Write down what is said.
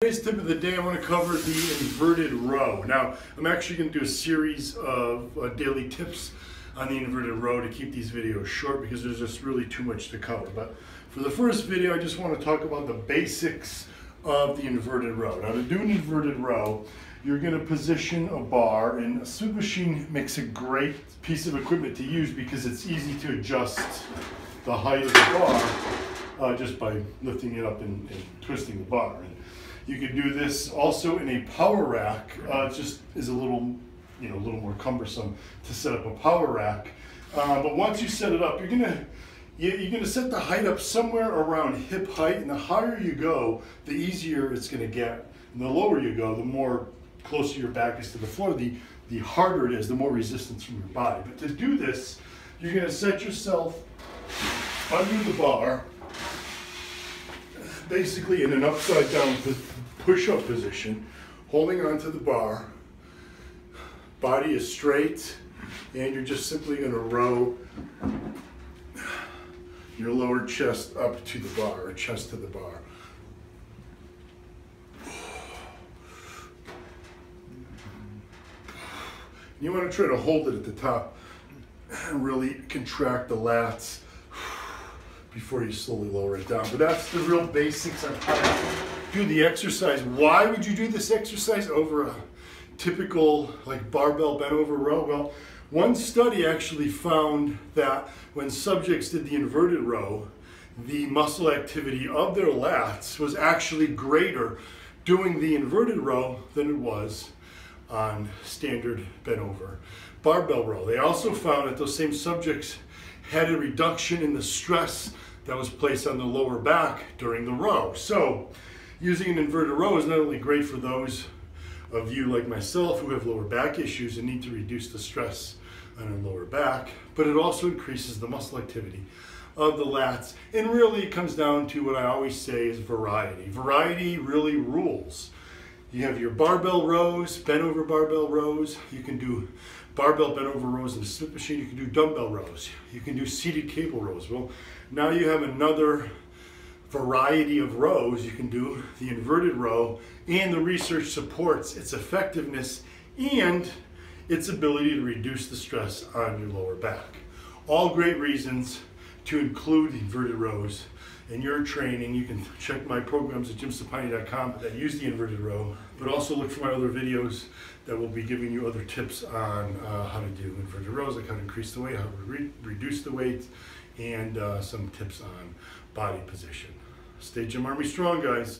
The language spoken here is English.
Today's tip of the day, I want to cover the inverted row. Now, I'm actually going to do a series of daily tips on the inverted row to keep these videos short because there's just really too much to cover. But for the first video, I just want to talk about the basics of the inverted row. Now, to do an inverted row, you're going to position a bar, and a Smith machine makes a great piece of equipment to use because it's easy to adjust the height of the bar just by lifting it up and twisting the bar. And you can do this also in a power rack. It just is a little more cumbersome to set up a power rack. But once you set it up, you're gonna set the height up somewhere around hip height, and the higher you go, the easier it's gonna get. And the lower you go, the more closer your back is to the floor, the harder it is, the more resistance from your body. But to do this, you're gonna set yourself under the bar, basically in an upside down push-up position, holding onto the bar. Body is straight, and you're just simply going to row your lower chest up to the bar, or chest to the bar. You want to try to hold it at the top and really contract the lats before you slowly lower it down. But that's the real basics on how to do the exercise. Why would you do this exercise over a typical barbell bent over row? Well, one study actually found that when subjects did the inverted row, the muscle activity of their lats was actually greater doing the inverted row than it was on standard bent over barbell row. They also found that those same subjects had a reduction in the stress that was placed on the lower back during the row. So using an inverted row is not only great for those of you like myself who have lower back issues and need to reduce the stress on our lower back, but it also increases the muscle activity of the lats. And really it comes down to what I always say is variety. Variety really rules. You have your barbell rows, bent over barbell rows. You can do barbell bent over rows in a Smith machine. You can do dumbbell rows. You can do seated cable rows. Well, now you have another variety of rows. You can do the inverted row, and the research supports its effectiveness and its ability to reduce the stress on your lower back. All great reasons to include the inverted rows in your training. You can check my programs at jimstoppani.com that use the inverted row, but also look for my other videos that will be giving you other tips on how to do inverted rows, like how to increase the weight, how to reduce the weight, and some tips on body position. Stay Gym Army strong, guys.